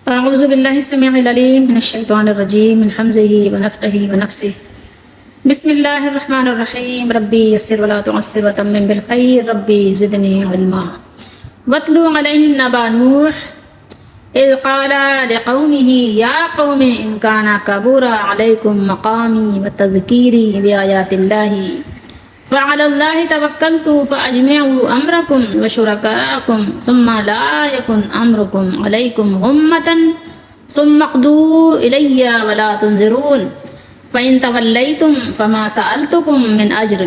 أعوذ بالله السميع العليم من الشيطان الرجيم من حمزه ونفخه ونفسه. بسم الله الرحمن الرحيم. ربي يسر ولا تعسر وتمم بالخير. ربي زدني علما. واتلو عليهم نبأ نوح إذ قال لقومه يا قوم إن كان كبر عليكم مقامي وتذكيري بآيات الله فعلى الله توكلت فأجمعوا أمركم وشركاءكم ثم لا يكن أمركم عليكم غمة ثم اقضوا إلي ولا تنظرون فإن توليتم فما سألتكم من أجر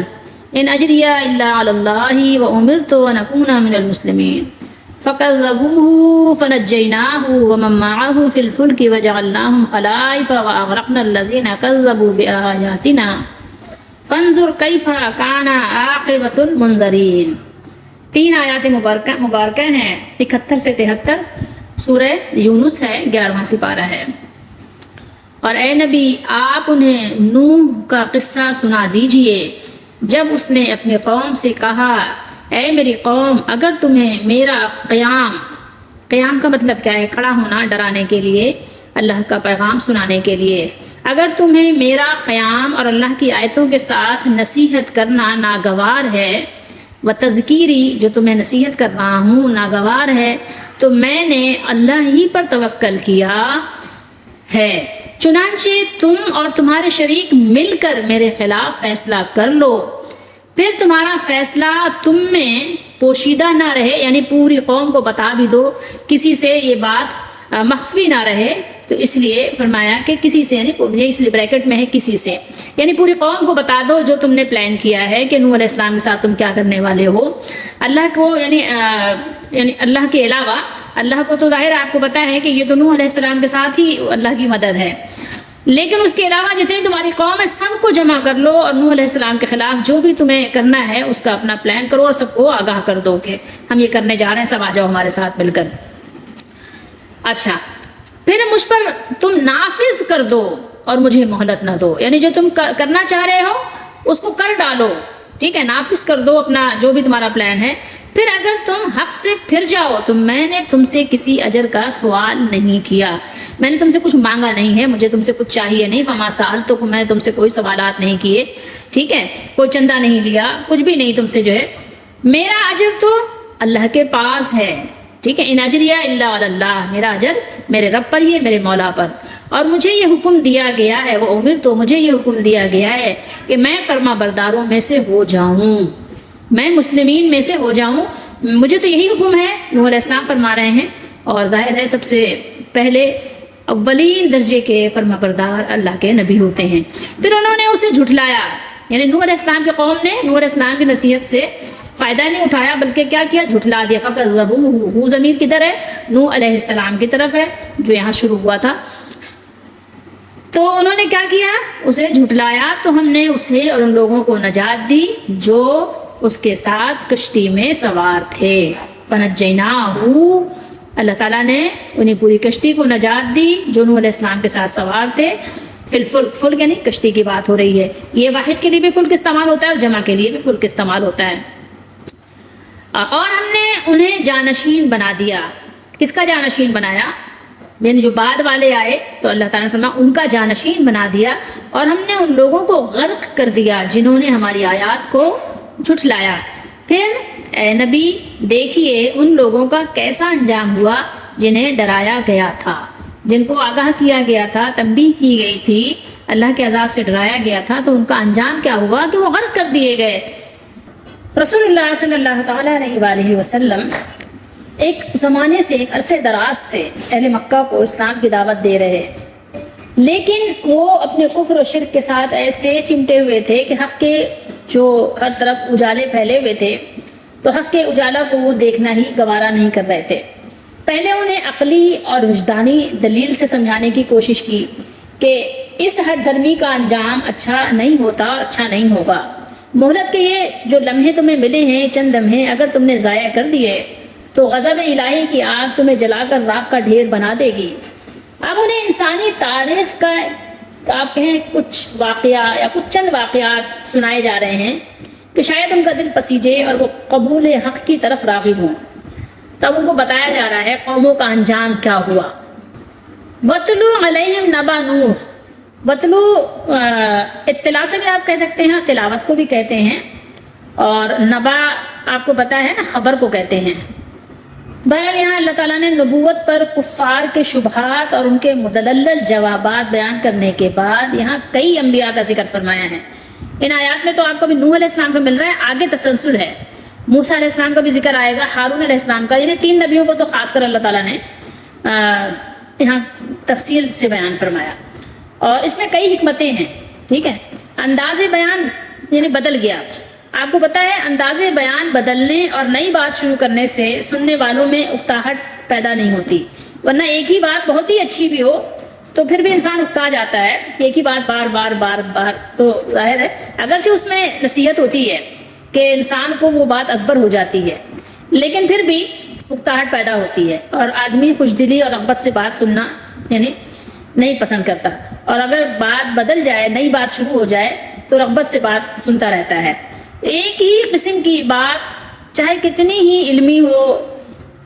إن أجري إلا على الله وأمرت أن أكون من المسلمين فكذبوه فنجيناه ومن معه في الفلك وجعلناهم خلائف وأغرقنا الذين كذبوا بآياتنا فانظر کیف کان عاقبۃ المنذرین. 3 آیات مبارکہ ہیں، 71 سے 73. سورہ یونس ہے، 11واں سپارہ ہے. اور اے نبی آپ انہیں نوح کا قصہ سنا دیجئے جب اس نے اپنی قوم سے کہا اے میری قوم اگر تمہیں میرا قیام کا مطلب کیا ہے؟ کھڑا ہونا، ڈرانے کے لیے، اللہ کا پیغام سنانے کے لیے. اگر تمہیں میرا قیام اور اللہ کی آیتوں کے ساتھ نصیحت کرنا ناگوار ہے، و تذکیری جو تمہیں نصیحت کر رہا ہوں ناگوار ہے، تو میں نے اللہ ہی پر توکل کیا ہے. چنانچہ تم اور تمہارے شریک مل کر میرے خلاف فیصلہ کر لو، پھر تمہارا فیصلہ تم میں پوشیدہ نہ رہے، یعنی پوری قوم کو بتا بھی دو، کسی سے یہ بات مخفی نہ رہے. تو اس لیے فرمایا کہ کسی سے، یعنی اس لیے بریکٹ میں ہے کسی سے، یعنی پوری قوم کو بتا دو جو تم نے پلان کیا ہے کہ نوح علیہ السلام کے ساتھ تم کیا کرنے والے ہو. اللہ کو یعنی اللہ کے علاوہ اللہ کو تو ظاہر آپ کو پتہ ہے کہ یہ تو نوح علیہ السلام کے ساتھ ہی اللہ کی مدد ہے، لیکن اس کے علاوہ جتنی تمہاری قوم ہے سب کو جمع کر لو اور نوح علیہ السلام کے خلاف جو بھی تمہیں کرنا ہے اس کا اپنا پلان کرو اور سب کو آگاہ کر دو کہ ہم یہ کرنے جا رہے ہیں، سب آ جاؤ ہمارے ساتھ مل کر. اچھا، پھر مجھ پر تم نافذ کر دو اور مجھے مہلت نہ دو، یعنی جو تم کرنا چاہ رہے ہو اس کو کر ڈالو، ٹھیک ہے، نافذ کر دو اپنا جو بھی تمہارا پلان ہے. پھر اگر تم حق سے پھر جاؤ تو میں نے تم سے کسی اجر کا سوال نہیں کیا، میں نے تم سے کچھ مانگا نہیں ہے، مجھے تم سے کچھ چاہیے نہیں. فما سألتکم تو میں نے تم سے کوئی سوالات نہیں کیے، ٹھیک ہے، کوئی چندہ نہیں لیا، کچھ بھی نہیں تم سے جو ہے. میرا اجر تو اللہ کے پاس ہے، ٹھیک ہے. ان اجریہ الا علی اللہ، میرا اجر میرے رب پر ہی ہے، میرے مولا پر. اور مجھے یہ حکم دیا گیا ہے، وہ امر تو مجھے یہ حکم دیا گیا ہے کہ میں فرما برداروں میں سے ہو جاؤں، میں مسلمین میں سے ہو جاؤں. مجھے تو یہی حکم ہے، نوح علیہ السلام فرما رہے ہیں، اور ظاہر ہے سب سے پہلے اولین درجے کے فرما بردار اللہ کے نبی ہوتے ہیں. پھر انہوں نے اسے جھٹلایا، یعنی نوح علیہ السلام کی قوم نے نوح علیہ السلام کی نصیحت سے فائدہ نہیں اٹھایا بلکہ کیا کیا؟ جھٹلا دیا. فکذبوہ، ضمیر کدھر ہے؟ نوح علیہ السلام کی طرف ہے جو یہاں شروع ہوا تھا. تو انہوں نے کیا کیا؟ اسے جھٹلایا. تو ہم نے اسے اور ان لوگوں کو نجات دی جو اس کے ساتھ کشتی میں سوار تھے. فنجیناہ، اللہ تعالیٰ نے انہیں پوری کشتی کو نجات دی جو نوح علیہ السلام کے ساتھ سوار تھے. فی الفلک، فلک یعنی کشتی کی بات ہو رہی ہے. یہ واحد کے لیے بھی فلک استعمال ہوتا ہے اور جمع کے لیے بھی فلک استعمال ہوتا ہے. اور ہم نے انہیں جانشین بنا دیا. کس کا جانشین بنایا؟ یعنی جو بعد والے آئے تو اللہ تعالیٰ نے فرمایا ان کا جانشین بنا دیا. اور ہم نے ان لوگوں کو غرق کر دیا جنہوں نے ہماری آیات کو جھٹلایا. پھر اے نبی دیکھیے ان لوگوں کا کیسا انجام ہوا جنہیں ڈرایا گیا تھا، جن کو آگاہ کیا گیا تھا، تنبیہ کی گئی تھی، اللہ کے عذاب سے ڈرایا گیا تھا، تو ان کا انجام کیا ہوا کہ وہ غرق کر دیے گئے. رسول اللہ صلی اللہ تعالیٰ علیہ وآلہ وسلم ایک زمانے سے، ایک عرصے دراز سے اہل مکہ کو اسلام کی دعوت دے رہے، لیکن وہ اپنے کفر و شرک کے ساتھ ایسے چمٹے ہوئے تھے کہ حق کے جو ہر طرف اجالے پھیلے ہوئے تھے تو حق کے اجالا کو وہ دیکھنا ہی گوارا نہیں کر رہے تھے. پہلے انہیں عقلی اور وجدانی دلیل سے سمجھانے کی کوشش کی کہ اس ہر دھرمی کا انجام اچھا نہیں ہوتا اور اچھا نہیں ہوگا. مہلت کے یہ جو لمحے تمہیں ملے ہیں، چند لمحے اگر تم نے ضائع کر دیے تو غضب الہی کی آگ تمہیں جلا کر راکھ کا ڈھیر بنا دے گی. اب انہیں انسانی تاریخ کا آپ کہیں کچھ واقعہ یا کچھ چند واقعات سنائے جا رہے ہیں کہ شاید ان کا دل پسیجے اور وہ قبول حق کی طرف راغب ہوں. تب ان کو بتایا جا رہا ہے قوموں کا انجام کیا ہوا. وَاتْلُو عَلَيْهِمْ نَبَأَ نوح، وَاتْلُو اطلاع سے بھی آپ کہہ سکتے ہیں، تلاوت کو بھی کہتے ہیں، اور نبا آپ کو پتہ ہے نا خبر کو کہتے ہیں۔ بہرحال یہاں اللہ تعالیٰ نے نبوت پر کفار کے شبہات اور ان کے مدلل جوابات بیان کرنے کے بعد یہاں کئی انبیاء کا ذکر فرمایا ہے۔ ان آیات میں تو آپ کو بھی نوح علیہ السلام کا مل رہا ہے، آگے تسلسل ہے، موسیٰ علیہ السلام کا بھی ذکر آئے گا، ہارون علیہ السلام کا، یعنی 3 نبیوں کو تو خاص کر اللہ تعالیٰ نے یہاں تفصیل سے بیان فرمایا، اور اس میں کئی حکمتیں ہیں، ٹھیک ہے۔ انداز بیان یعنی بدل گیا، آپ کو پتہ ہے انداز بیان بدلنے اور نئی بات شروع کرنے سے سننے والوں میں اکتاہٹ پیدا نہیں ہوتی، ورنہ ایک ہی بات بہت ہی اچھی بھی ہو تو پھر بھی انسان اکتا جاتا ہے، ایک ہی بات بار بار بار بار، تو ظاہر ہے اگرچہ اس میں نصیحت ہوتی ہے کہ انسان کو وہ بات ازبر ہو جاتی ہے، لیکن پھر بھی اکتاہٹ پیدا ہوتی ہے، اور آدمی خوشدلی اور رغبت سے بات سننا یعنی نہیں پسند کرتا، اور اگر بات بدل جائے، نئی بات شروع ہو جائے تو رغبت سے بات سنتا رہتا ہے۔ ایک ہی قسم کی بات چاہے کتنی ہی علمی ہو،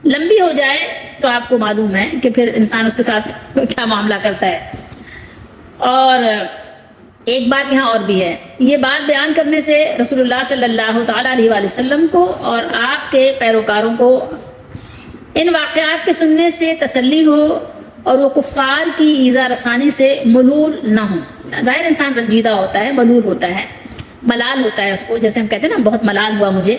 لمبی ہو جائے تو آپ کو معلوم ہے کہ پھر انسان اس کے ساتھ کیا معاملہ کرتا ہے۔ اور ایک بات یہاں اور بھی ہے، یہ بات بیان کرنے سے رسول اللہ صلی اللہ تعالیٰ علیہ وآلہ وسلم کو اور آپ کے پیروکاروں کو ان واقعات کے سننے سے تسلی ہو اور وہ کفار کی ایذا رسانی سے ملول نہ ہوں۔ ظاہر انسان رنجیدہ ہوتا ہے، ملول ہوتا ہے، ملال ہوتا ہے اس کو، جیسے ہم کہتے ہیں نا بہت ملال ہوا مجھے،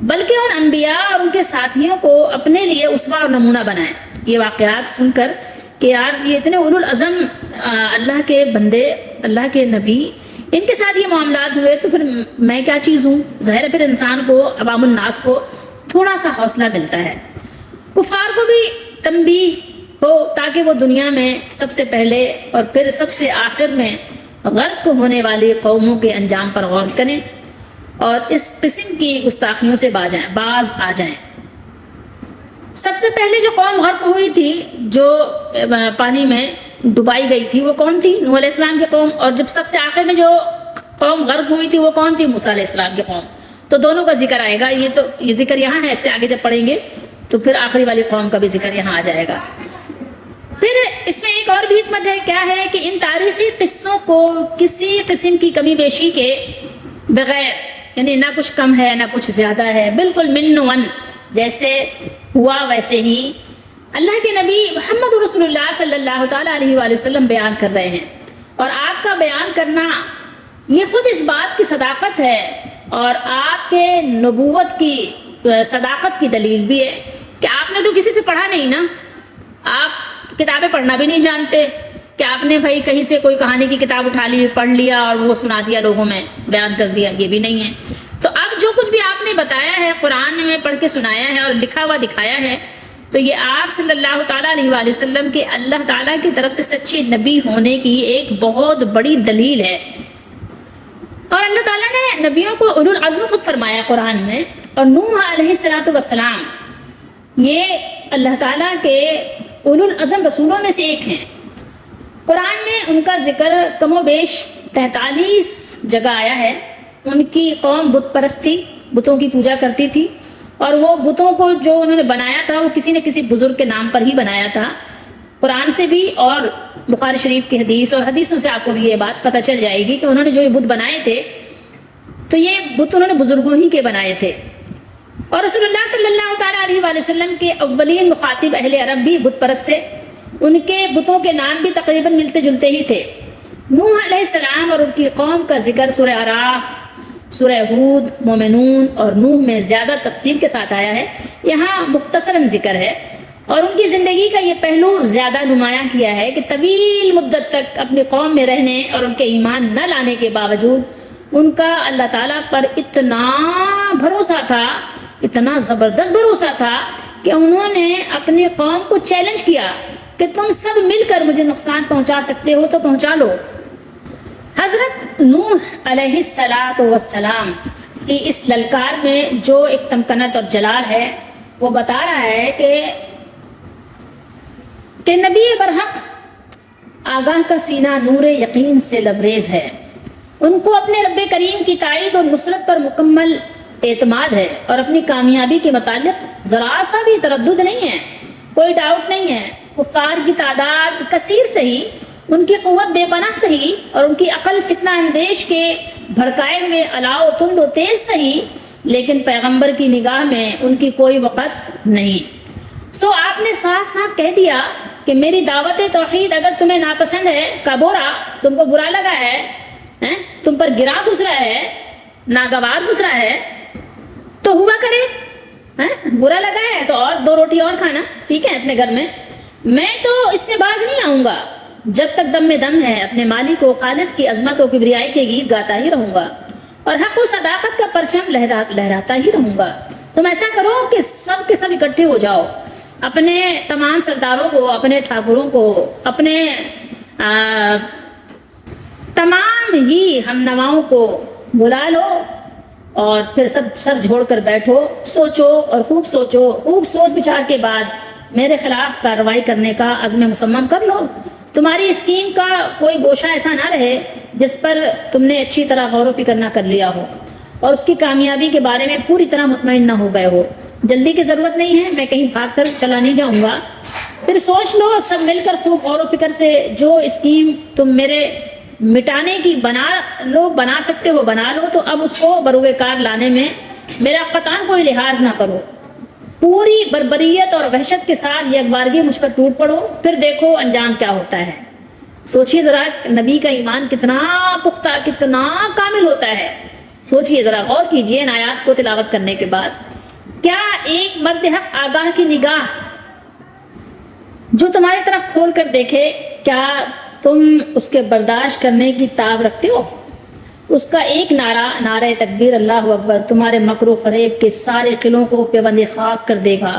بلکہ ان انبیاء اور ان کے ساتھیوں کو اپنے لیے اسوہ اور نمونہ بنائیں یہ واقعات سن کر کہ یار یہ اتنے اولو العزم اللہ کے بندے، اللہ کے نبی، ان کے ساتھ یہ معاملات ہوئے تو پھر میں کیا چیز ہوں۔ ظاہر ہے پھر انسان کو، عوام الناس کو تھوڑا سا حوصلہ ملتا ہے، کفار کو بھی تنبیہ ہو تاکہ وہ دنیا میں سب سے پہلے اور پھر سب سے آخر میں غرق ہونے والی قوموں کے انجام پر غور کریں اور اس قسم کی گستاخیوں سے باز آ جائیں۔ سب سے پہلے جو قوم غرق ہوئی تھی، جو پانی میں ڈبائی گئی تھی، وہ کون تھی؟ نوح علیہ السلام کی قوم۔ اور جب سب سے آخر میں جو قوم غرق ہوئی تھی وہ کون تھی؟ موسیٰ علیہ السلام کی قوم۔ تو دونوں کا ذکر آئے گا، یہ ذکر یہاں ہے، اس سے آگے جب پڑھیں گے تو پھر آخری والی قوم کا بھی ذکر یہاں آ جائے گا۔ پھر اس میں ایک اور بھی حکمت ہے، کیا ہے کہ ان تاریخی قصوں کو کسی قسم کی کمی بیشی کے بغیر، یعنی نہ کچھ کم ہے نہ کچھ زیادہ ہے، بالکل من ون، جیسے ہوا ویسے ہی اللہ کے نبی محمد رسول اللہ صلی اللہ تعالیٰ علیہ وآلہ وسلم بیان کر رہے ہیں۔ اور آپ کا بیان کرنا یہ خود اس بات کی صداقت ہے اور آپ کے نبوت کی صداقت کی دلیل بھی ہے کہ آپ نے تو کسی سے پڑھا نہیں نا، آپ کتابیں پڑھنا بھی نہیں جانتے کہ آپ نے بھائی کہیں سے کوئی کہانی کی کتاب اٹھا لی، پڑھ لیا اور وہ سنا دیا، لوگوں میں بیان کر دیا، یہ بھی نہیں ہے۔ تو اب جو کچھ بھی آپ نے بتایا ہے، قرآن میں پڑھ کے سنایا ہے اور لکھا ہوا دکھایا ہے، تو یہ آپ صلی اللہ تعالیٰ علیہ وآلہ وسلم کے اللہ تعالیٰ کی طرف سے سچے نبی ہونے کی ایک بہت بڑی دلیل ہے۔ اور اللہ تعالیٰ نے نبیوں کو اولو العزم خود فرمایا قرآن میں، اور نوح علیہ السلام یہ اللہ تعالیٰ کے اولو العزم رسولوں میں سے ایک ہیں۔ قرآن میں ان کا ذکر کم و بیش 43 جگہ آیا ہے۔ ان کی قوم بت پرست تھی، بتوں کی پوجا کرتی تھی، اور وہ بتوں کو جو انہوں نے بنایا تھا وہ کسی نہ کسی بزرگ کے نام پر ہی بنایا تھا۔ قرآن سے بھی اور بخاری شریف کی حدیث اور حدیثوں سے آپ کو بھی یہ بات پتہ چل جائے گی کہ انہوں نے جو یہ بت بنائے تھے تو یہ بت انہوں نے بزرگوں ہی کے بنائے تھے۔ اور رسول اللہ صلی اللہ تعالیٰ علیہ وآلہ وسلم کے اولین مخاطب اہل عرب بھی بت پرست تھے، ان کے بتوں کے نام بھی تقریباً ملتے جلتے ہی تھے۔ نوح علیہ السلام اور ان کی قوم کا ذکر سورہ اعراف، سورہ ہود، مومنون اور نوح میں زیادہ تفصیل کے ساتھ آیا ہے، یہاں مختصراً ذکر ہے۔ اور ان کی زندگی کا یہ پہلو زیادہ نمایاں کیا ہے کہ طویل مدت تک اپنی قوم میں رہنے اور ان کے ایمان نہ لانے کے باوجود ان کا اللہ تعالیٰ پر اتنا بھروسہ تھا، اتنا زبردست بھروسہ تھا کہ انہوں نے اپنی قوم کو چیلنج کیا کہ تم سب مل کر مجھے نقصان پہنچا سکتے ہو تو پہنچا لو۔ حضرت نوح علیہ السلام کی اس للکار میں جو ایک تمکنت اور جلال ہے وہ بتا رہا ہے کہ نبی برحق آگاہ کا سینہ نور یقین سے لبریز ہے، ان کو اپنے رب کریم کی تائید اور نصرت پر مکمل اعتماد ہے اور اپنی کامیابی کے متعلق ذرا سا بھی تردد نہیں ہے، کوئی ڈاؤٹ نہیں ہے۔ کفار کی تعداد کثیر صحیح، ان کی قوت بے پناہ صحیح، اور ان کی عقل فتنہ اندیش کے بھڑکائے ہوئے الاؤ تند و تیز صحیح، لیکن پیغمبر کی نگاہ میں ان کی کوئی وقت نہیں۔ سو آپ نے صاف صاف کہہ دیا کہ میری دعوت توحید اگر تمہیں ناپسند ہے، کبورا تم کو برا لگا ہے، تم پر گرا گزرا ہے، ناگوار گزرا ہے، تو ہوا کرے، برا لگا ہے تو اور 2 روٹی اور کھانا، ٹھیک ہے، اپنے گھر میں تو اس سے باز نہیں آؤں گا، جب تک دم میں دم ہے اپنے مالک و خالق کی عظمت و کبریائی کے گیت گاتا ہی رہوں گا، اور حق و صداقت کا پرچم لہراتا ہی رہوں گا۔ تم ایسا کرو کہ سب کے سب اکٹھے ہو جاؤ، اپنے تمام سرداروں کو، اپنے ٹھاکروں کو، اپنے تمام ہی ہم نواؤں کو بلا لو، اور پھر سب سر جھوڑ کر بیٹھو، سوچو اور خوب سوچو، خوب سوچ بچار کے بعد میرے خلاف کارروائی کرنے کا عزم مصمم کر لو۔ تمہاری اسکیم کا کوئی گوشہ ایسا نہ رہے جس پر تم نے اچھی طرح غور و فکر نہ کر لیا ہو اور اس کی کامیابی کے بارے میں پوری طرح مطمئن نہ ہو گئے ہو۔ جلدی کی ضرورت نہیں ہے، میں کہیں بھاگ کر چلا نہیں جاؤں گا۔ پھر سوچ لو سب مل کر خوب غور و فکر سے، جو اسکیم تم میرے مٹانے کی بنا سکتے ہو بنا لو، تو اب اس کو بروئے کار لانے میں میرا قطعاً کوئی لحاظ نہ کرو، پوری بربریت اور وحشت کے ساتھ یکبارگی مجھ پر ٹوٹ پڑو، پھر دیکھو انجام کیا ہوتا ہے۔ سوچئے ذرا نبی کا ایمان کتنا پختہ، کتنا کامل ہوتا ہے، سوچئے ذرا، غور کیجئے ان آیات کو تلاوت کرنے کے بعد۔ کیا ایک مرد حق آگاہ کی نگاہ جو تمہاری طرف کھول کر دیکھے، کیا تم اس کے برداشت کرنے کی تاب رکھتے ہو؟ اس کا ایک نعرہ تکبیر اللہ اکبر تمہارے مکر و فریب کے سارے قلعوں کو پیوند خاک کر دے گا،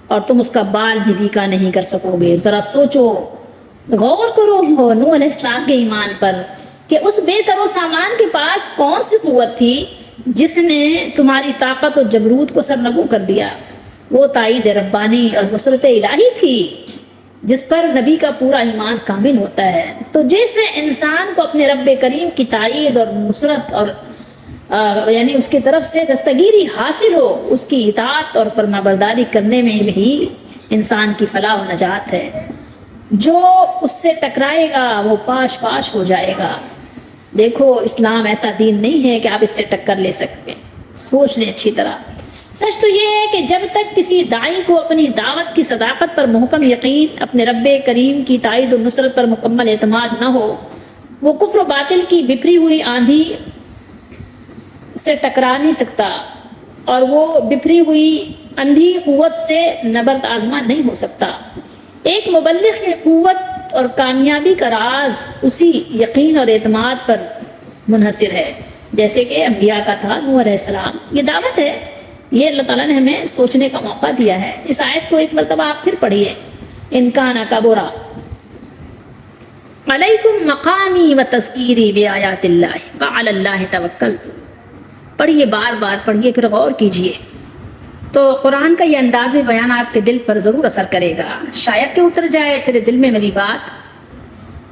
اور تم اس کا بال بھی بیکا نہیں کر سکو گے۔ ذرا سوچو، غور کرو نوح علیہ السلام کے ایمان پر، کہ اس بے سر و سامان کے پاس کون سی قوت تھی جس نے تمہاری طاقت و جبروت کو سرنگوں کر دیا۔ وہ تائید ربانی اور نصرت الہی تھی جس پر نبی کا پورا ایمان کامل ہوتا ہے۔ تو جیسے انسان کو اپنے رب کریم کی تائید اور نصرت اور یعنی اس کی طرف سے دستگیری حاصل ہو، اس کی اطاعت اور فرما برداری کرنے میں بھی انسان کی فلاح و نجات ہے۔ جو اس سے ٹکرائے گا وہ پاش پاش ہو جائے گا۔ دیکھو اسلام ایسا دین نہیں ہے کہ آپ اس سے ٹکر لے سکتے، سوچ لیں اچھی طرح۔ سچ تو یہ ہے کہ جب تک کسی داعی کو اپنی دعوت کی صداقت پر محکم یقین، اپنے رب کریم کی تائید و نصرت پر مکمل اعتماد نہ ہو، وہ کفر و باطل کی بپھری ہوئی آندھی سے ٹکرا نہیں سکتا، اور وہ بپھری ہوئی اندھی قوت سے نبرد آزما نہیں ہو سکتا۔ ایک مبلغ کی قوت اور کامیابی کا راز اسی یقین اور اعتماد پر منحصر ہے، جیسے کہ انبیاء کا تھا نوح علیہ السلام۔ یہ دعوت ہے، یہ اللہ تعالیٰ نے ہمیں سوچنے کا موقع دیا ہے۔ اس آیت کو ایک مرتبہ آپ پھر پڑھیے، ان کان کبرا علیکم مقامی و تذکیری بآیات اللہ فعلی اللہ توکلت۔ پڑھیے، بار بار پڑھیے، پھر غور کیجیے، تو قرآن کا یہ انداز بیان آپ کے دل پر ضرور اثر کرے گا، شاید کہ اتر جائے تیرے دل میں میری بات۔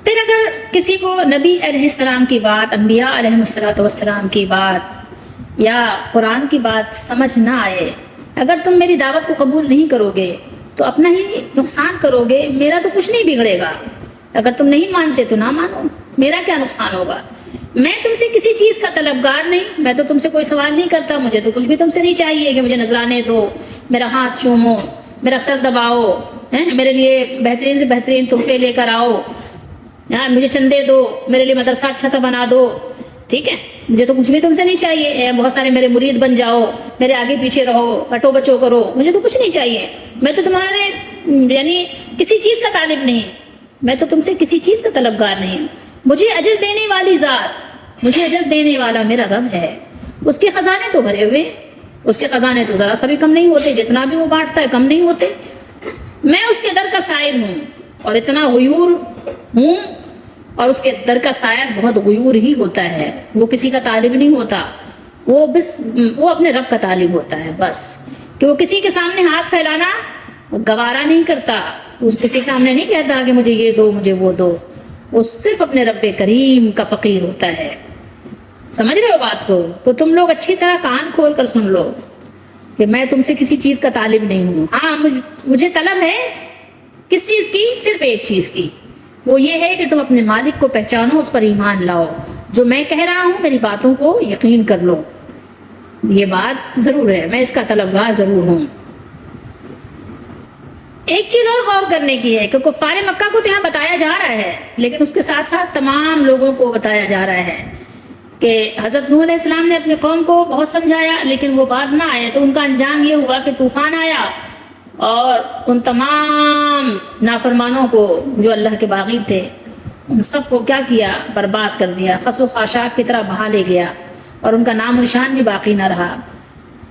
پھر اگر کسی کو نبی علیہ السلام کی بات، انبیاء علیہ السلام کی بات یا قرآن کی بات سمجھ نہ آئے، اگر تم میری دعوت کو قبول نہیں کرو گے تو اپنا ہی نقصان کرو گے، میرا تو کچھ نہیں بگڑے گا۔ اگر تم نہیں مانتے تو نہ مانو، میرا کیا نقصان ہوگا؟ میں تم سے کسی چیز کا طلبگار نہیں، میں تو تم سے کوئی سوال نہیں کرتا، مجھے تو کچھ بھی تم سے نہیں چاہیے کہ مجھے نذرانے دو، میرا ہاتھ چومو، میرا سر دباؤ، میرے لیے بہترین سے بہترین تحفے لے کر آؤ، مجھے چندے دو، میرے لیے مدرسہ اچھا سا بنا دو، ٹھیک ہے، مجھے تو کچھ بھی تم سے نہیں چاہیے، بہت سارے میرے مرید بن جاؤ، میرے آگے پیچھے رہو، ہٹو بچو کرو، مجھے تو کچھ نہیں چاہیے، میں تو تمہارے یعنی کسی چیز کا طالب نہیں، میں تو تم سے کسی چیز کا طلبگار نہیں۔ مجھے اجر دینے والی ذات، مجھے اجر دینے والا میرا رب ہے، اس کے خزانے تو بھرے ہوئے، اس کے خزانے تو ذرا سا بھی کم نہیں ہوتے، جتنا بھی وہ بانٹتا ہے کم نہیں ہوتے۔ میں اس کے در کا سائل ہوں اور اتنا غیور ہوں، اور اس کے در کا سائل بہت غیور ہی ہوتا ہے، وہ کسی کا طالب نہیں ہوتا، وہ اپنے رب کا طالب ہوتا ہے بس، کہ وہ کسی کے سامنے ہاتھ پھیلانا گوارا نہیں کرتا، اس کسی کے سامنے نہیں کہتا کہ مجھے یہ دو مجھے وہ دو، وہ صرف اپنے رب کریم کا فقیر ہوتا ہے۔ سمجھ رہے ہو بات کو؟ تو تم لوگ اچھی طرح کان کھول کر سن لو کہ میں تم سے کسی چیز کا طالب نہیں ہوں، ہاں مجھے طلب ہے کس چیز کی؟ صرف ایک چیز کی، وہ یہ ہے کہ تم اپنے مالک کو پہچانو، اس پر ایمان لاؤ، جو میں کہہ رہا ہوں میری باتوں کو یقین کر لو، یہ بات ضرور ہے، میں اس کا طلبگار ضرور ہوں۔ ایک چیز اور غور کرنے کی ہے کہ کفار مکہ کو تو یہاں بتایا جا رہا ہے، لیکن اس کے ساتھ ساتھ تمام لوگوں کو بتایا جا رہا ہے کہ حضرت نوح علیہ السلام نے اپنی قوم کو بہت سمجھایا لیکن وہ باز نہ آئے، تو ان کا انجام یہ ہوا کہ طوفان آیا اور ان تمام نافرمانوں کو جو اللہ کے باغی تھے ان سب کو کیا کیا؟ برباد کر دیا، خس و خاشاک کی طرح بہا لے گیا اور ان کا نام و نشان بھی باقی نہ رہا۔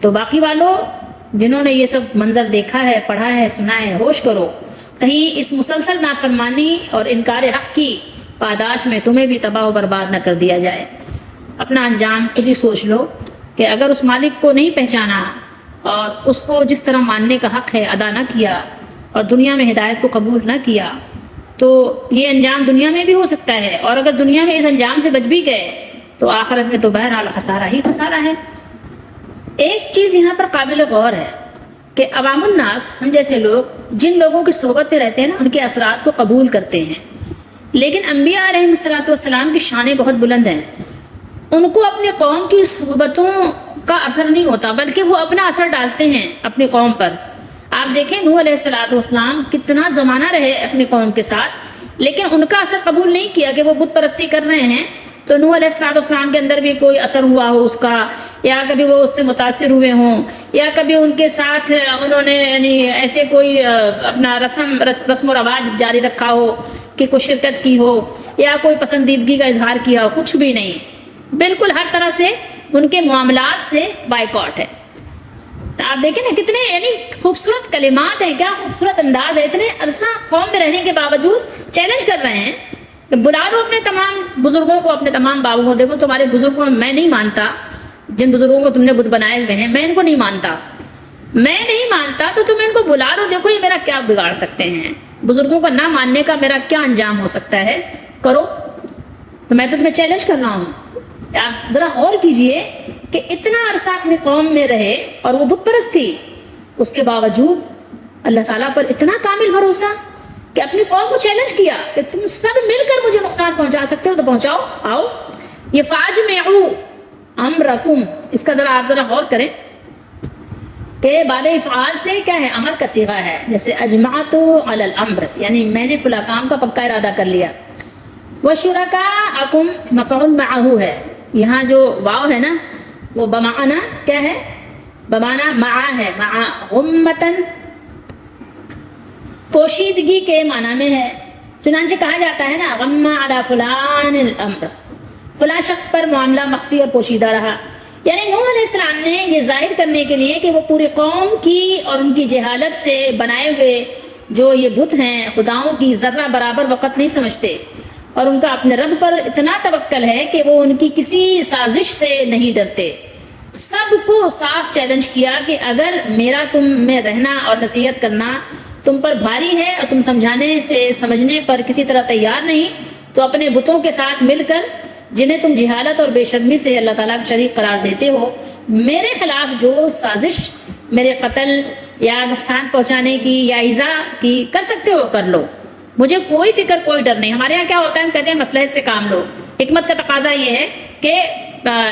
تو باقی والوں جنہوں نے یہ سب منظر دیکھا ہے، پڑھا ہے، سنا ہے، ہوش کرو، کہیں اس مسلسل نافرمانی اور انکار حق کی پاداش میں تمہیں بھی تباہ و برباد نہ کر دیا جائے۔ اپنا انجام خود ہی سوچ لو کہ اگر اس مالک کو نہیں پہچانا اور اس کو جس طرح ماننے کا حق ہے ادا نہ کیا اور دنیا میں ہدایت کو قبول نہ کیا تو یہ انجام دنیا میں بھی ہو سکتا ہے، اور اگر دنیا میں اس انجام سے بچ بھی گئے تو آخرت میں تو بہرحال خسارہ ہی خسارہ ہے۔ ایک چیز یہاں پر قابل غور ہے کہ عوام الناس، ہم جیسے لوگ جن لوگوں کی صحبت پہ رہتے ہیں نا، ان کے اثرات کو قبول کرتے ہیں، لیکن انبیاء علیہ السلام کی شانیں بہت بلند ہیں، ان کو اپنی قوم کی صحبتوں کا اثر نہیں ہوتا بلکہ وہ اپنا اثر ڈالتے ہیں اپنی قوم پر۔ آپ دیکھیں نوح علیہ السلام کتنا زمانہ رہے اپنی قوم کے ساتھ، لیکن ان کا اثر قبول نہیں کیا کہ وہ بت پرستی کر رہے ہیں، تو نوح علیہ السلام کے اندر بھی کوئی اثر ہوا ہو اس کا، یا کبھی وہ اس سے متاثر ہوئے ہوں، یا کبھی ان کے ساتھ انہوں نے یعنی ایسے کوئی اپنا رسم و رواج جاری رکھا ہو کہ کوئی شرکت کی ہو یا کوئی پسندیدگی کا اظہار کیا ہو، کچھ بھی نہیں، بالکل ہر طرح سے ان کے معاملات سے بائیکاٹ ہے۔ آپ دیکھیں نا کتنے یعنی خوبصورت کلمات ہیں، کیا خوبصورت انداز ہے، اتنے عرصہ قوم میں رہنے کے باوجود چیلنج کر رہے ہیں کہ بلا لو اپنے تمام بزرگوں کو، اپنے تمام بابوں کو، دیکھو تمہارے بزرگوں میں نہیں مانتا، جن بزرگوں کو تم نے بت بنائے ہوئے ہیں میں ان کو نہیں مانتا، میں نہیں مانتا، تو تم ان کو بلا لو، دیکھو یہ میرا کیا بگاڑ سکتے ہیں، بزرگوں کو نہ ماننے کا میرا کیا انجام ہو سکتا ہے، کرو۔ تو میں تو تمہیں چیلنج کر رہا ہوں، آپ ذرا غور کیجئے کہ اتنا عرصہ اپنی قوم میں رہے اور وہ بت پرست تھی، اس کے باوجود اللہ تعالیٰ پر اتنا کامل بھروسہ کہ اپنی قوم کو چیلنج کیا کہ تم سب مل کر مجھے نقصان پہنچا سکتے ہو تو پہنچاؤ، آؤ۔ یہ فاجمعوا امرکم، اس کا آپ ذرا غور کریں کہ بعد افعال سے کیا ہے؟ امر کا صیغہ ہے، جیسے اجمعت علی الامر، یعنی میں نے فلاں کام کا پکا ارادہ کر لیا۔ وشرکاءکم مفعول معہ ہے، یہاں جو واو ہے نا وہ بمعنی کیا ہے؟ بمعنی مع ہے، مع غمتن، پوشیدگی کے معنی میں ہے، چنانچہ کہا جاتا ہے نا غم علی فلان الامر، فلاں شخص پر معاملہ مخفی اور پوشیدہ رہا، یعنی نوح علیہ السلام نے یہ ظاہر کرنے کے لیے کہ وہ پوری قوم کی اور ان کی جہالت سے بنائے ہوئے جو یہ بت ہیں خداؤں کی ذرہ برابر وقت نہیں سمجھتے، اور ان کا اپنے رب پر اتنا توکل ہے کہ وہ ان کی کسی سازش سے نہیں ڈرتے، سب کو صاف چیلنج کیا کہ اگر میرا تم میں رہنا اور نصیحت کرنا تم پر بھاری ہے اور تم سمجھانے سے سمجھنے پر کسی طرح تیار نہیں، تو اپنے بتوں کے ساتھ مل کر جنہیں تم جہالت اور بے شرمی سے اللہ تعالیٰ کا شریک قرار دیتے ہو، میرے خلاف جو سازش میرے قتل یا نقصان پہنچانے کی یا ایذا کی کر سکتے ہو کر لو، مجھے کوئی فکر کوئی ڈر نہیں۔ ہمارے یہاں کیا ہوتا ہے، ہم کہتے ہیں مصلحت سے کام لو، حکمت کا تقاضا یہ ہے کہ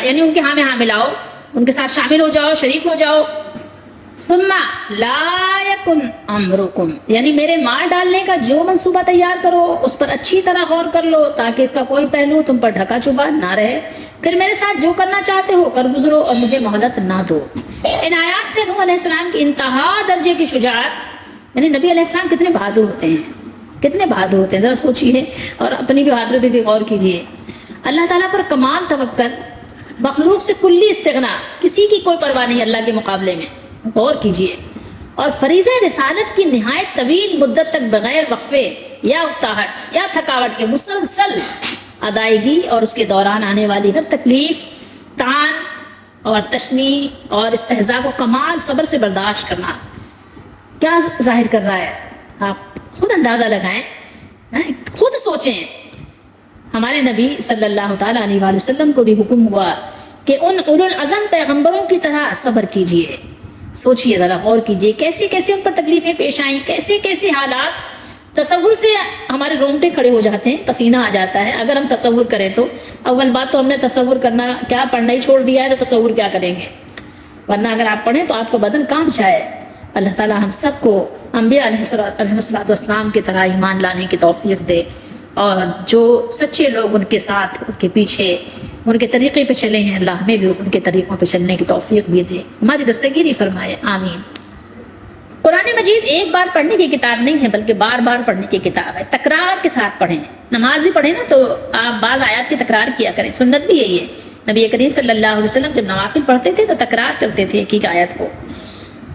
یعنی ان کے ہاں میں ہاں ملاؤ، ان کے ساتھ شامل ہو جاؤ، شریک ہو جاؤ۔ ثم لا یکن امرکم، یعنی میرے مار ڈالنے کا جو منصوبہ تیار کرو اس پر اچھی طرح غور کر لو تاکہ اس کا کوئی پہلو تم پر ڈھکا چھپا نہ رہے، پھر میرے ساتھ جو کرنا چاہتے ہو کر گزرو اور مجھے مہلت نہ دو۔ ان آیات سے نوح علیہ السلام کی انتہا درجے کی شجاعت، یعنی نبی علیہ السلام کتنے بہادر ہوتے ہیں، کتنے بہادر ہوتے ہیں، ذرا سوچیے اور اپنی بہادری پہ بھی غور کیجیے۔ اللہ تعالیٰ پر کمال توکل، مخلوق سے کلی استغنا، کسی کی کوئی پرواہ نہیں اللہ کے مقابلے میں، غور کیجیے، اور فریضہ رسالت کی نہایت طویل مدت تک بغیر وقفے یا اکتاہٹ یا تھکاوٹ کے مسلسل ادائیگی، اور اس کے دوران آنے والی ہر تکلیف، طعن اور تشنیع اور استہزاء کو کمال صبر سے برداشت کرنا، کیا ظاہر کر رہا ہے؟ آپ خود اندازہ لگائیں، خود سوچیں۔ ہمارے نبی صلی اللہ تعالیٰ علیہ وآلہ وسلم کو بھی حکم ہوا کہ ان اولو العزم پیغمبروں کی طرح صبر کیجیے۔ سوچئے ذرا، غور کیجیے کیسے کیسے ان پر تکلیفیں پیش آئیں، کیسے کیسے حالات تصور سے ہمارے رونگٹے کھڑے ہو جاتے ہیں، پسینہ آ جاتا ہے اگر ہم تصور کریں تو۔ اول بات تو ہم نے تصور کرنا کیا پڑھنا ہی چھوڑ دیا ہے، تو تصور کیا کریں گے؟ ورنہ اگر آپ پڑھیں تو آپ کا بدن کانپ جائے۔ اللہ تعالیٰ ہم سب کو انبیاء علیہ السلام کی طرح ایمان لانے کی توفیق دے، اور جو سچے لوگ ان کے ساتھ، ان کے پیچھے، ان کے طریقے پہ چلے ہیں، اللہ ہمیں بھی ان کے طریقوں پہ چلنے کی توفیق بھی دے، ہماری دستگیری فرمائے، آمین۔ قرآن مجید ایک بار پڑھنے کی کتاب نہیں ہے، بلکہ بار بار پڑھنے کی کتاب ہے۔ تکرار کے ساتھ پڑھیں، نماز بھی پڑھیں نا تو آپ بعض آیات کی تکرار کیا کریں، سنت بھی یہی ہے۔ نبی کریم صلی اللہ علیہ وسلم جب نوافل پڑھتے تھے تو تکرار کرتے تھے ایک ایک آیت کو۔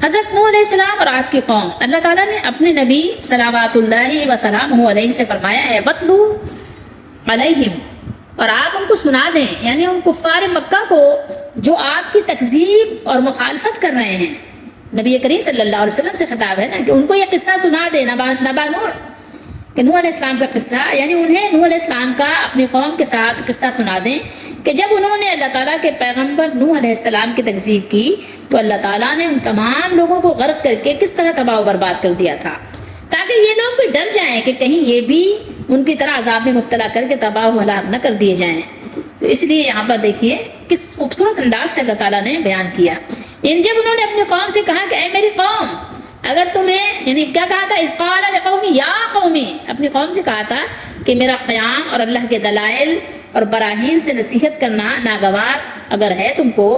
حضرت نوح علیہ السلام اور آپ کی قوم، اللہ تعالیٰ نے اپنے نبی صلوات اللہ وسلامہ علیہ سے فرمایا ہے وَاتْلُو عَلَيْهِمْ، اور آپ ان کو سنا دیں، یعنی ان کفار مکہ کو جو آپ کی تکذیب اور مخالفت کر رہے ہیں۔ نبی کریم صلی اللہ علیہ وسلم سے خطاب ہے نا کہ ان کو یہ قصہ سنا دیں، نبا نوح، کہ نوح علیہ السلام کا قصہ، یعنی انہیں نوح علیہ السلام کا اپنی قوم کے ساتھ قصہ سنا دیں کہ جب انہوں نے اللہ تعالیٰ کے پیغمبر نوح علیہ السلام کی تکذیب کی تو اللہ تعالیٰ نے ان تمام لوگوں کو غرق کر کے کس طرح تباہ و برباد کر دیا تھا، تاکہ یہ لوگ بھی ڈر جائیں کہ کہیں یہ بھی ان کی طرح عذاب میں مبتلا کر کے تباہ و ہلاک نہ کر دیے جائیں۔ تو اس لیے یہاں پر دیکھیے کس خوبصورت انداز سے اللہ تعالیٰ نے بیان کیا۔ یعنی جب انہوں نے اپنی قوم سے کہا کہ اے میری قوم، اگر تمہیں، یعنی کیا کہا تھا، اذ قال لقومی یا قومی، اپنی قوم سے کہا تھا کہ میرا قیام اور اللہ کے دلائل اور براہین سے نصیحت کرنا ناگوار اگر ہے تم کو،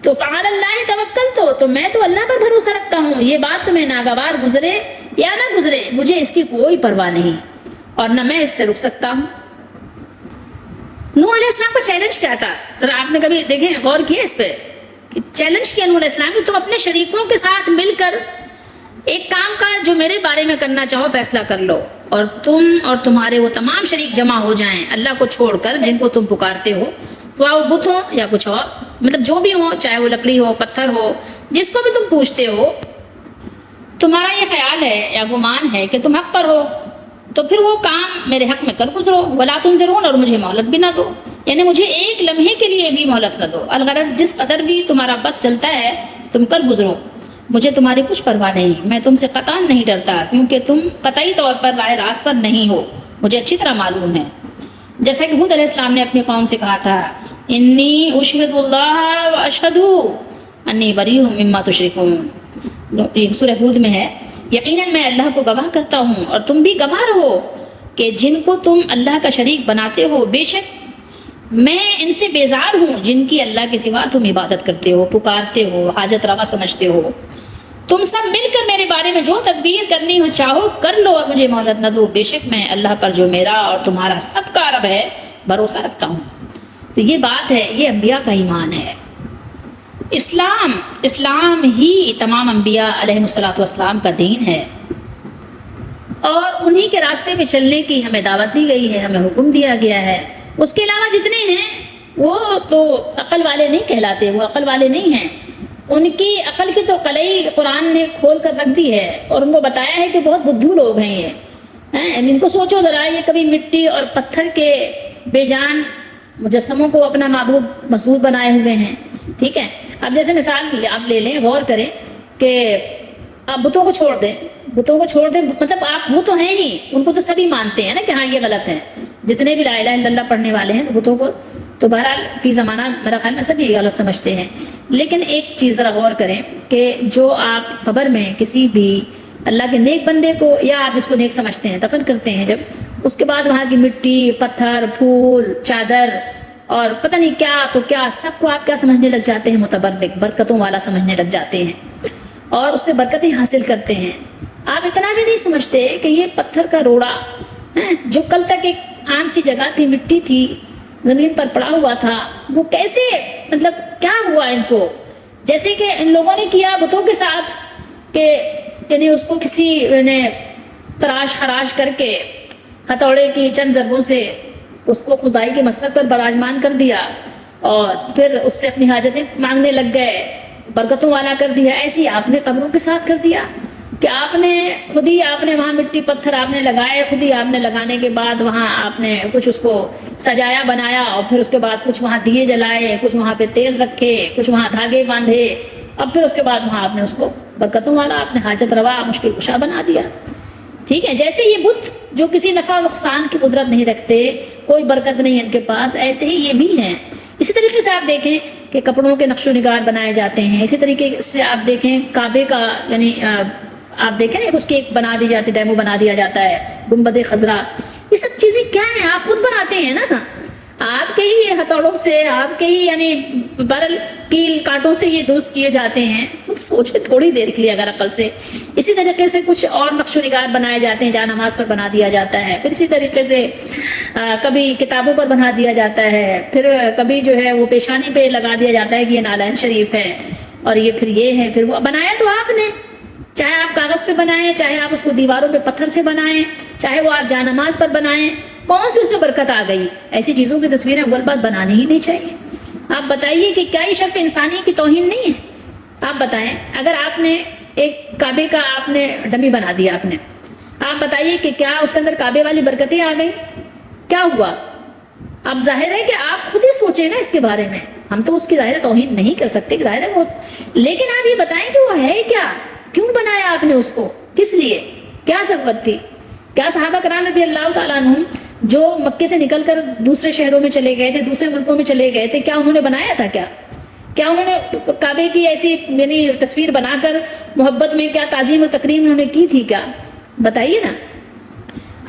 تو فعلی اللہ توکلت، تو میں تو اللہ پر بھروسہ رکھتا ہوں، یہ بات تمہیں ناگوار گزرے یا نہ گزرے مجھے اس کی کوئی پرواہ نہیں، اور نہ میں اس سے رک سکتا ہوں۔ نوح علیہ السلام کا چیلنج کیا تھا؟ ذرا آپ نے کبھی دیکھیں، غور کیے اس پہ؟ چیلنج کیا نوح علیہ السلام کہ تم اپنے شریکوں کے ساتھ مل کر ایک کام کا جو میرے بارے میں کرنا چاہو فیصلہ کر لو، اور تم اور تمہارے وہ تمام شریک جمع ہو جائیں اللہ کو چھوڑ کر جن کو تم پکارتے ہو، خواہ وہ بت ہو یا کچھ اور، مطلب جو بھی ہو، چاہے وہ لکڑی ہو، پتھر ہو، جس کو بھی تم پوچھتے ہو، تمہارا یہ خیال ہے یا گمان ہے کہ تم حق پر ہو، تو پھر وہ کام میرے حق میں کر گزرو، ولا تنظرون، اور مجھے مہلت بھی نہ دو، یعنی مجھے ایک لمحے کے لیے بھی مہلت نہ دو، الغرض جس قدر بھی تمہارا بس چلتا ہے تم کر گزرو، مجھے تمہاری کچھ پرواہ نہیں، میں تم سے قطعاً نہیں ڈرتا، کیونکہ تم قطعی طور پر راہ راست پر نہیں ہو، مجھے اچھی طرح معلوم ہے۔ جیسا کہ ہود علیہ السلام نے اپنی قوم سے کہا تھا انی اشہد اللہ واشہد انی بریء مما تشرکون، یہ سورہ ہود میں ہے، یقیناً میں اللہ کو گواہ کرتا ہوں اور تم بھی گواہ رہو کہ جن کو تم اللہ کا شریک بناتے ہو، بے شک میں ان سے بیزار ہوں جن کی اللہ کے سوا تم عبادت کرتے ہو، پکارتے ہو، حاجت روا سمجھتے ہو، تم سب مل کر میرے بارے میں جو تدبیر کرنی ہو چاہو کر لو، اور مجھے مہلت نہ دو، بے شک میں اللہ پر جو میرا اور تمہارا سب کا رب ہے بھروسہ رکھتا ہوں۔ تو یہ بات ہے، یہ انبیاء کا ایمان ہے۔ اسلام ہی تمام انبیاء علیہ السلام کا دین ہے، اور انہی کے راستے پہ چلنے کی ہمیں دعوت دی گئی ہے، ہمیں حکم دیا گیا ہے۔ اس کے علاوہ جتنے ہیں وہ تو عقل والے نہیں کہلاتے، وہ عقل والے نہیں ہیں، ان کی عقل کی تو قلعی قرآن نے کھول کر رکھ دی ہے، اور ان کو بتایا ہے کہ بہت بدھو لوگ ہیں یہ۔ ان کو سوچو ذرا، یہ کبھی مٹی اور پتھر کے بے جان مجسموں کو اپنا معبود مسعود بنائے ہوئے ہیں، ٹھیک ہے۔ اب جیسے مثال آپ لے لیں، غور کریں کہ آپ بتوں کو چھوڑ دیں، مطلب آپ وہ تو ہیں ہی، ان کو تو سبھی مانتے ہیں نا کہ ہاں یہ غلط ہے، جتنے بھی لا الہ الا اللہ پڑھنے والے ہیں تو بتوں کو تو بہرحال فی زمانہ میرا خیال میں سبھی غلط سمجھتے ہیں۔ لیکن ایک چیز ذرا غور کریں کہ جو آپ قبر میں کسی بھی اللہ کے نیک بندے کو، یا آپ جس کو نیک سمجھتے ہیں، دفن کرتے ہیں، جب اس کے بعد وہاں کی مٹی، پتھر، پھول، چادر اور پتہ نہیں کیا تو کیا، سب کو آپ کیا سمجھنے لگ جاتے ہیں؟ متبرک، برکتوں والا سمجھنے لگ جاتے ہیں، اور اس سے برکتیں حاصل کرتے ہیں۔ آپ اتنا بھی نہیں سمجھتے کہ یہ پتھر کا روڑا جو کل تک ایک عام سی جگہ تھی، مٹی تھی، زمین پر پڑا ہوا تھا، وہ کیسے، مطلب کیا ہوا ان کو؟ جیسے کہ ان لوگوں نے کیا بتوں کے ساتھ کہ یعنی اس کو کسی نے تراش خراش کر کے ہتھوڑے کی چند ضربوں سے اس کو خدائی کے مسلک پر براجمان کر دیا، اور پھر اس سے اپنی حاجتیں مانگنے لگ گئے، برکتوں والا کر دیا۔ ایسے ہی آپ نے قبروں کے ساتھ کر دیا کہ آپ نے وہاں مٹی پتھر آپ نے لگائے، خود ہی آپ نے لگانے کے بعد وہاں آپ نے کچھ اس کو سجایا بنایا، اور پھر اس کے بعد کچھ وہاں دیے جلائے، کچھ وہاں پہ تیل رکھے، کچھ وہاں دھاگے باندھے، اب پھر اس کے بعد وہاں آپ نے اس کو برکتوں والا، آپ نے حاجت روا، مشکل کشا بنا دیا، ٹھیک ہے، جیسے یہ بت جو کسی نفع و نقصان کی قدرت نہیں رکھتے، کوئی برکت نہیں ان کے پاس، ایسے ہی یہ بھی ہیں۔ اسی طریقے سے آپ دیکھیں کہ کپڑوں کے نقش و نگار بنائے جاتے ہیں، اسی طریقے سے آپ دیکھیں کعبے کا، یعنی آپ دیکھیں اس کی ایک بنا دی جاتی، ڈیمو بنا دیا جاتا ہے، گنبد خضرا، یہ سب چیزیں کیا ہیں؟ آپ خود بناتے ہیں نا، آپ کے ہی ہتھوڑوں سے، آپ کے ہی یعنی برل کیل کانٹوں سے یہ درست کیے جاتے ہیں، خود سوچے تھوڑی دیر کے لیے اگر عقل سے۔ اسی طریقے سے کچھ اور نقش و نگار بنائے جاتے ہیں، جہاں نماز پر بنا دیا جاتا ہے، پھر اسی طریقے سے کبھی کتابوں پر بنا دیا جاتا ہے، پھر کبھی جو ہے وہ پیشانی پہ لگا دیا جاتا ہے کہ یہ نالین شریف ہے، اور یہ پھر یہ ہے، پھر وہ بنایا تو آپ نے، چاہے آپ کاغذ پہ بنائیں، چاہے آپ اس کو دیواروں پہ پتھر سے بنائیں، چاہے وہ آپ جہاں نماز پر بنائیں، کون سی اس میں برکت آ گئی؟ ایسی چیزوں کی تصویریں اول بات بنانی ہی نہیں چاہیے۔ آپ بتائیے کہ کیا یہ شرف انسانی کی توہین نہیں ہے؟ آپ بتائیں، اگر آپ نے ایک کعبے کا آپ نے ڈمی بنا دیا، آپ بتائیے کہ کیا اس کے اندر کعبے والی برکتیں آ گئی؟ کیا ہوا؟ اب ظاہر ہے کہ آپ خود ہی سوچیں نا اس کے بارے میں، ہم تو اس کی ظاہر توہین نہیں کر سکتے، ظاہر ہے وہ، لیکن آپ یہ بتائیں کہ وہ ہے کیا؟ کیوں بنایا آپ نے اس کو؟ کس لیے؟ کیا ضرورت تھی؟ کیا صحابہ کرام رضی اللہ تعالیٰ عنہم جو مکے سے نکل کر دوسرے شہروں میں چلے گئے تھے، دوسرے ملکوں میں چلے گئے تھے، کیا انہوں نے بنایا تھا؟ کیا انہوں نے کعبے کی ایسی یعنی تصویر بنا کر محبت میں کیا تعظیم و تکریم انہوں نے کی تھی؟ کیا بتائیے نا،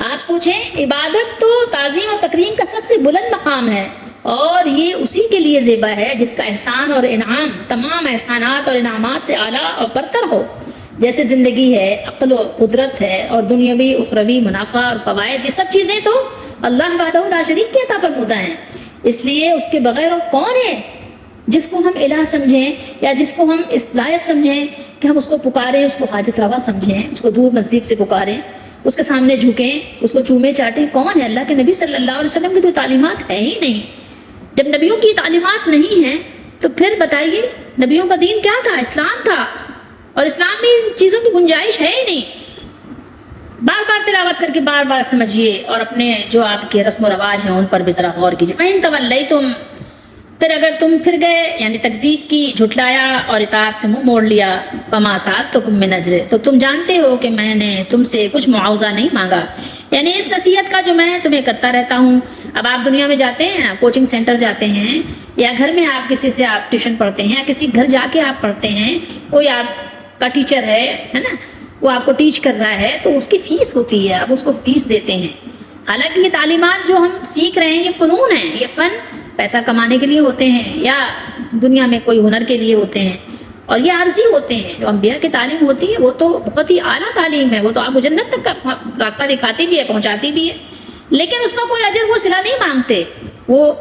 آپ سوچیں۔ عبادت تو تعظیم و تکریم کا سب سے بلند مقام ہے، اور یہ اسی کے لیے زیبا ہے جس کا احسان اور انعام تمام احسانات اور انعامات سے اعلیٰ اور برتر ہو، جیسے زندگی ہے، عقل و قدرت ہے، اور دنیاوی اخروی منافع اور فوائد، یہ سب چیزیں تو اللہ وحدہ لا شریک کی عطا فرمودہ ہیں۔ اس لیے اس کے بغیر اور کون ہے جس کو ہم الہ سمجھیں، یا جس کو ہم اس لائق سمجھیں کہ ہم اس کو پکاریں، اس کو حاجت روا سمجھیں، اس کو دور نزدیک سے پکاریں، اس کے سامنے جھکیں، اس کو چومے چاٹیں؟ کون ہے؟ اللہ کے نبی صلی اللہ علیہ وسلم کی تو تعلیمات ہے ہی نہیں۔ جب نبیوں کی تعلیمات نہیں ہیں تو پھر بتائیے نبیوں کا دین کیا تھا؟ اسلام تھا، اور اسلام میں ان چیزوں کی گنجائش ہے ہی نہیں۔ بار بار تلاوت کر کے بار بار سمجھیے، اور اپنے جو آپ کے رسم و رواج ہیں ان پر بھی ذرا غور کیجیے۔ فَإِن تَوَلَّيْتُمْ، پھر اگر تم پھر گئے، یعنی تکذیب کی، جھٹلایا اور اطاعت سے منہ موڑ لیا، فَمَا سَأَلْتُكُم مِّنْ أَجْرٍ، تو تم جانتے ہو کہ میں نے تم سے کچھ معاوضہ نہیں مانگا، یعنی اس نصیحت کا جو میں تمہیں کرتا رہتا ہوں۔ اب آپ دنیا میں جاتے ہیں، کوچنگ سینٹر جاتے ہیں، یا گھر میں آپ کسی سے آپ ٹیوشن پڑھتے ہیں، یا کسی گھر جا کے آپ پڑھتے ہیں، کوئی آپ کا ٹیچر ہے نا، وہ آپ کو ٹیچ کر رہا ہے، تو اس کی فیس ہوتی ہے، آپ اس کو فیس دیتے ہیں۔ حالانکہ یہ تعلیمات جو ہم سیکھ رہے ہیں یہ فنون ہیں، یہ فن پیسہ کمانے کے لیے ہوتے ہیں، یا دنیا میں کوئی ہنر کے لیے ہوتے ہیں، اور یہ عارضی ہوتے ہیں۔ جو انبیاء کی تعلیم ہوتی ہے وہ تو بہت ہی اعلیٰ تعلیم ہے، وہ تو آپ کو جنت تک کا راستہ دکھاتی بھی ہے، پہنچاتی بھی ہے، لیکن اس کا کوئی اجر وہ صلہ نہیں مانگتے، وہ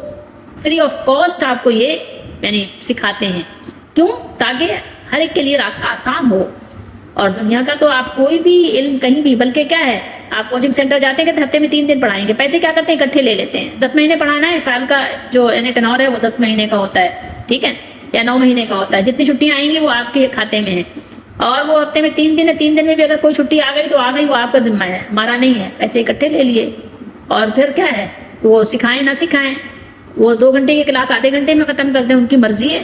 فری آف کاسٹ آپ کو یہ یعنی سکھاتے ہیں۔ کیوں؟ تاکہ ہر ایک کے لیے راستہ آسان ہو۔ اور دنیا کا تو آپ کوئی بھی علم کہیں بھی، بلکہ کیا ہے، آپ کوچنگ سینٹر جاتے ہیں کہ ہفتے میں 3 دن پڑھائیں گے، پیسے کیا کرتے ہیں؟ اکٹھے لے لیتے ہیں۔ 10 مہینے پڑھانا ہے، سال کا جو ٹینور ہے وہ 10 مہینے کا ہوتا ہے، ٹھیک ہے، یا 9 مہینے کا ہوتا ہے، جتنی چھٹیاں آئیں گی وہ آپ کے کھاتے میں ہیں، اور وہ ہفتے میں 3 دن ہے، 3 دن میں بھی اگر کوئی چھٹی آ گئی تو آ گئی، وہ آپ کا ذمہ ہے، ہمارا نہیں ہے، پیسے اکٹھے لے لیے۔ اور پھر کیا ہے، وہ سکھائیں نہ سکھائیں، وہ 2 گھنٹے کی کلاس آدھے گھنٹے میں ختم کر دیں، ان کی مرضی ہے،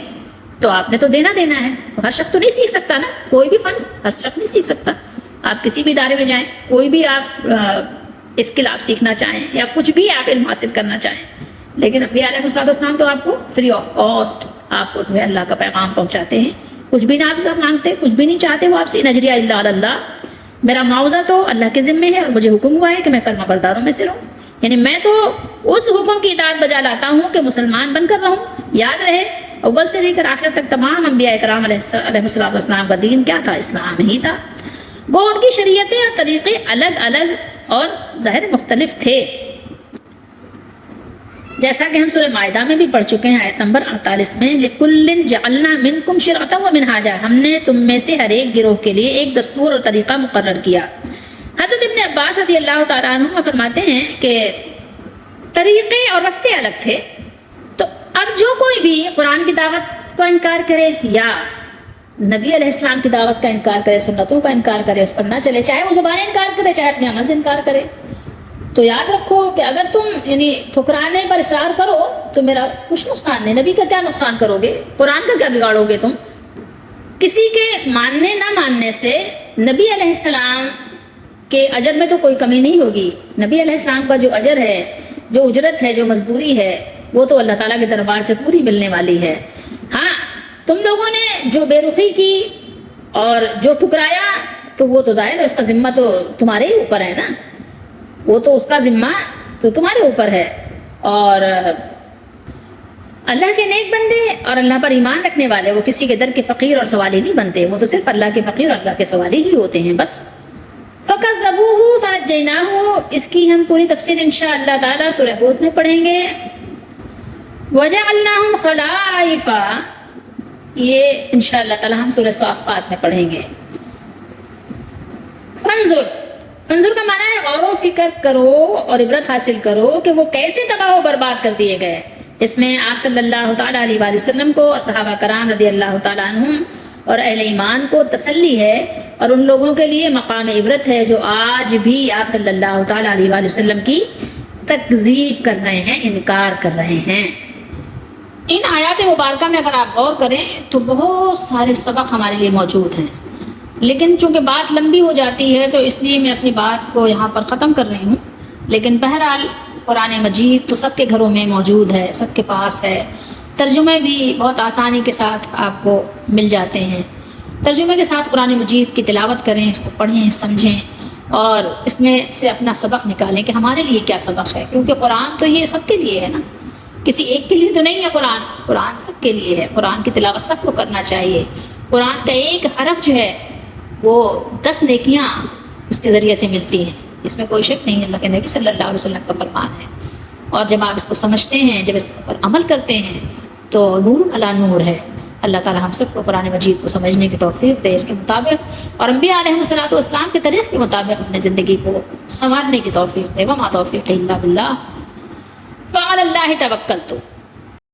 تو آپ نے تو دینا ہے۔ تو ہر شخص تو نہیں سیکھ سکتا نا، کوئی بھی فن ہر شخص نہیں سیکھ سکتا۔ آپ کسی بھی ادارے میں جائیں، کوئی بھی آپ اسکل آپ سیکھنا چاہیں، یا کچھ بھی آپ علم حاصل کرنا چاہیں، لیکن انبیاء علیہ السلام تو آپ کو فری آف کاسٹ آپ کو جو ہے اللہ کا پیغام پہنچاتے ہیں، کچھ بھی نہ آپ سے مانگتے، کچھ بھی نہیں چاہتے وہ آپ سے۔ ان اجریہ الا علی اللہ، میرا معاوضہ تو اللہ کے ذمے ہے، اور مجھے حکم ہوا ہے کہ میں فرما برداروں میں سے رہوں، یعنی میں تو اس حکم کی اطاعت بجا لاتا ہوں کہ مسلمان بن کر رہوں۔ یاد رہے اول سے لے کر آخر تک تمام انبیاء کرام علیہ السلام کا دین کیا تھا؟ اسلام ہی تھا۔ وہ ان کی شریعتیں اور طریقے الگ الگ اور ظاہر مختلف تھے، جیسا کہ ہم سورہ مائدہ میں بھی پڑھ چکے ہیں، آیت نمبر 48 میں، لِكُلٍّ جَعَلْنَا مِنْكُمْ شِرْعَةً وَمِنْهَاجًا، ہم نے تم میں سے ہر ایک گروہ کے لیے ایک دستور اور طریقہ مقرر کیا۔ حضرت ابن عباس رضی اللہ تعالیٰ عنہ فرماتے ہیں کہ طریقے اور رستے الگ تھے، تو اب جو کوئی بھی قرآن کی دعوت کا انکار کرے، یا نبی علیہ السلام کی دعوت کا انکار کرے، سنتوں کا انکار کرے، اس پر نہ چلے، چاہے وہ زبان انکار کرے، چاہے اپنے عمل سے انکار کرے، تو یاد رکھو کہ اگر تم یعنی ٹھکرانے پر اصرار کرو تو میرا کچھ نقصان نہیں، نبی کا کیا نقصان کرو گے، قرآن کا کیا بگاڑو گے تم؟ کسی کے ماننے نہ ماننے سے نبی علیہ السلام کہ اجر میں تو کوئی کمی نہیں ہوگی. نبی علیہ السلام کا جو اجر ہے، جو اجرت ہے، جو مزدوری ہے، وہ تو اللہ تعالیٰ کے دربار سے پوری ملنے والی ہے. ہاں تم لوگوں نے جو بے رخی کی اور جو ٹھکرایا تو وہ تو ظاہر ہے اس کا ذمہ تو تمہارے ہی اوپر ہے نا، وہ تو اس کا ذمہ تو تمہارے اوپر ہے. اور اللہ کے نیک بندے اور اللہ پر ایمان رکھنے والے وہ کسی کے در کے فقیر اور سوالی نہیں بنتے، وہ تو صرف اللہ کے فقیر اور اللہ کے سوالی ہی ہوتے ہیں بس. فَكَذَّبُوهُ فَنَجَّيْنَاهُ، اس کی ہم پوری تفصیل انشاءاللہ تعالیٰ سورہ ہود میں پڑھیں گے. وَجَعَلْنَاهُمْ خَلَائِفَ، یہ انشاءاللہ تعالیٰ ہم سورہ صافات میں پڑھیں گے. فنظر کا معنی ہے غور و فکر کرو اور عبرت حاصل کرو کہ وہ کیسے تباہ و برباد کر دیے گئے. اس میں آپ صلی اللہ تعالیٰ علیہ وآلہ وسلم کو اور صحابہ کرام رضی اللہ تعالیٰ عنہم اور اہل ایمان کو تسلی ہے، اور ان لوگوں کے لیے مقام عبرت ہے جو آج بھی آپ صلی اللہ تعالیٰ علیہ وآلہ وسلم کی تکذیب کر رہے ہیں، انکار کر رہے ہیں. ان آیات مبارکہ میں اگر آپ غور کریں تو بہت سارے سبق ہمارے لیے موجود ہیں، لیکن چونکہ بات لمبی ہو جاتی ہے تو اس لیے میں اپنی بات کو یہاں پر ختم کر رہی ہوں. لیکن بہرحال قرآن مجید تو سب کے گھروں میں موجود ہے، سب کے پاس ہے. ترجمے بھی بہت آسانی کے ساتھ آپ کو مل جاتے ہیں. ترجمے کے ساتھ قرآن مجید کی تلاوت کریں، اس کو پڑھیں، سمجھیں اور اس میں سے اپنا سبق نکالیں کہ ہمارے لیے کیا سبق ہے. کیونکہ قرآن تو یہ سب کے لیے ہے نا، کسی ایک کے لیے تو نہیں ہے. قرآن سب کے لیے ہے. قرآن کی تلاوت سب کو کرنا چاہیے. قرآن کا ایک حرف جو ہے وہ 10 نیکیاں اس کے ذریعے سے ملتی ہیں، اس میں کوئی شک نہیں. اللہ کے نبی صلی اللہ علیہ وسلم کا فرمان ہے. اور جب آپ اس کو سمجھتے ہیں، جب اس پر عمل کرتے ہیں تو نور علی نور ہے. اللہ تعالی ہم سب کو قرآن مجید کو سمجھنے کی توفیق دے، اس کے مطابق اور انبیاء علیہ الصلوۃ والسلام کے طریق کے مطابق اپنے زندگی کو سنوارنے کی توفیق دے. وما توفیق الا باللہ، فعلی اللہ توکلت.